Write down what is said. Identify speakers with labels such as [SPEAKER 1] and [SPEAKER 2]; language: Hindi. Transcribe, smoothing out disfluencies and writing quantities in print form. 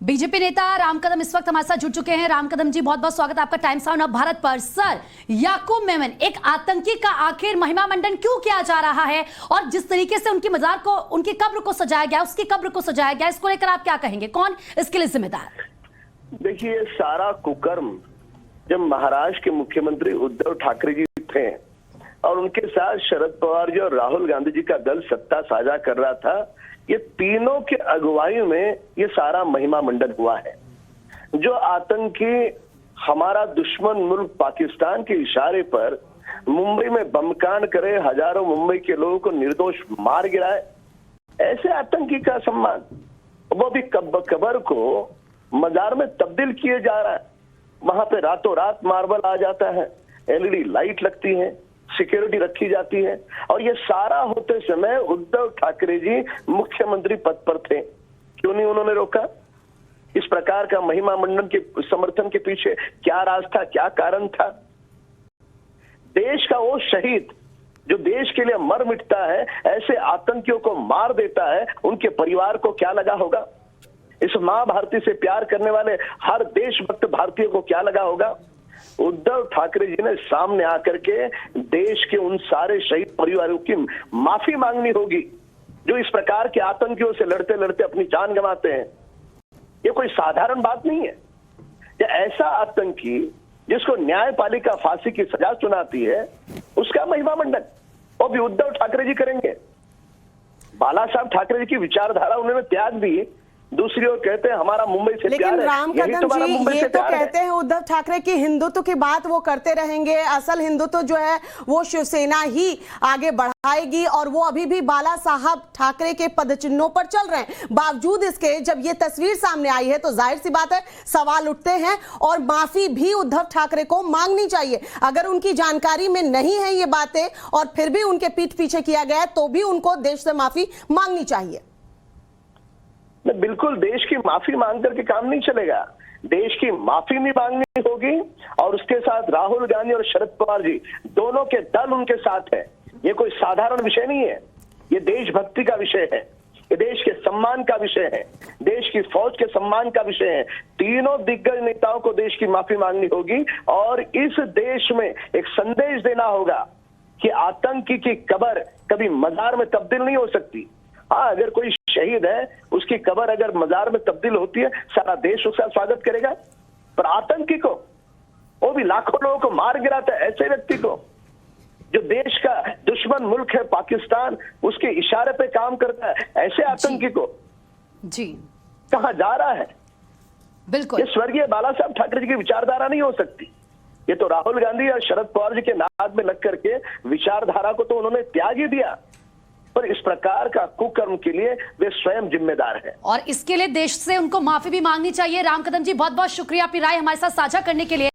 [SPEAKER 1] बीजेपी नेता राम कदम इस वक्त हमारे साथ जुड़ चुके हैं। राम कदम जी, बहुत बहुत स्वागत है आपका टाइम्स ऑन अब भारत पर। सर, याकूब मेमन एक आतंकी का आखिर महिमा मंडन क्यों किया जा रहा है, और जिस तरीके से उनकी मजार को, उनकी कब्र को सजाया गया, उसकी कब्र को सजाया गया, इसको लेकर आप क्या कहेंगे? कौन इसके लिए जिम्मेदार?
[SPEAKER 2] देखिए, सारा कुकर्म जब महाराष्ट्र के मुख्यमंत्री उद्धव ठाकरे जी थे और उनके साथ शरद पवार जी और राहुल गांधी जी का दल सत्ता साझा कर रहा था, ये तीनों के अगुवाई में ये सारा महिमा मंडन हुआ है। जो आतंकी हमारा दुश्मन मुल्क पाकिस्तान के इशारे पर मुंबई में बमकांड करे, हजारों मुंबई के लोगों को निर्दोष मार गिराए, ऐसे आतंकी का सम्मान, वो भी कब्र को मजार में तब्दील किए जा रहा है। वहां पे रातों रात मार्बल आ जाता है, एलईडी लाइट लगती है, सिक्योरिटी रखी जाती है, और ये सारा होते समय उद्धव ठाकरे जी मुख्यमंत्री पद पर थे। क्यों नहीं उन्होंने रोका? इस प्रकार का महिमा मंडन के समर्थन के पीछे क्या राज था, क्या कारण था? देश का वो शहीद जो देश के लिए मर मिटता है, ऐसे आतंकियों को मार देता है, उनके परिवार को क्या लगा होगा? इस मां भारती से प्यार करने वाले हर देशभक्त भारतीय को क्या लगा होगा? उद्धव ठाकरे जी ने सामने आकर के देश के उन सारे शहीद परिवारों की माफी मांगनी होगी जो इस प्रकार के आतंकियों से लड़ते लड़ते अपनी जान गंवाते हैं। ये कोई साधारण बात नहीं है। ये ऐसा आतंकी जिसको न्यायपालिका फांसी की सजा सुनाती है, उसका महिमा मंडन वो भी उद्धव ठाकरे जी करेंगे। बाला साहब ठाकरे जी की विचारधारा उन्होंने त्याग दी, दूसरी ओर कहते हैं हमारा मुंबई से प्यार है।
[SPEAKER 3] लेकिन राम कदम जी, ये तो कहते हैं उद्धव ठाकरे की हिंदुत्व की बात वो करते रहेंगे, असल हिंदुत्व जो है वो शिवसेना ही आगे बढ़ाएगी, और वो अभी भी बाला साहब ठाकरे के पदचिन्हों पर चल रहे हैं। बावजूद इसके जब ये तस्वीर सामने आई है तो जाहिर सी बात है सवाल उठते हैं, और माफी भी उद्धव ठाकरे को मांगनी चाहिए। अगर उनकी जानकारी में नहीं है ये बातें और फिर भी उनके पीठ पीछे किया गया है, तो भी उनको देश से माफी मांगनी चाहिए।
[SPEAKER 2] बिल्कुल, देश की माफी मांग करके काम नहीं चलेगा। देश की माफी भी मांगनी होगी, और उसके साथ राहुल गांधी और शरद पवार जी दोनों के दल उनके साथ है। ये कोई साधारण विषय नहीं है, ये देशभक्ति का विषय है, ये देश के सम्मान का विषय है, देश की फौज के सम्मान का विषय है। तीनों दिग्गज नेताओं को देश की माफी मांगनी होगी, और इस देश में एक संदेश देना होगा कि आतंकी की कब्र कभी मजार में तब्दील नहीं हो सकती। हाँ, अगर कोई शहीद है, उसकी कब्र अगर मजार में तब्दील होती है, सारा देश उसका स्वागत करेगा। पर आतंकी को, वो भी लाखों लोगों को मार गिराता है, ऐसे व्यक्ति को जो देश का दुश्मन मुल्क है पाकिस्तान, उसके इशारे पे काम करता है, ऐसे आतंकी को
[SPEAKER 1] जी
[SPEAKER 2] कहां जा रहा है?
[SPEAKER 1] बिल्कुल,
[SPEAKER 2] ये स्वर्गीय बाला साहब ठाकरे जी की विचारधारा नहीं हो सकती। ये तो राहुल गांधी और शरद पवार जी के नाद में लग करके विचारधारा को तो उन्होंने त्याग ही दिया, पर इस प्रकार का कुकर्म के लिए वे स्वयं जिम्मेदार हैं,
[SPEAKER 1] और इसके लिए देश से उनको माफी भी मांगनी चाहिए। राम कदम जी, बहुत बहुत शुक्रिया अपनी राय हमारे साथ साझा करने के लिए।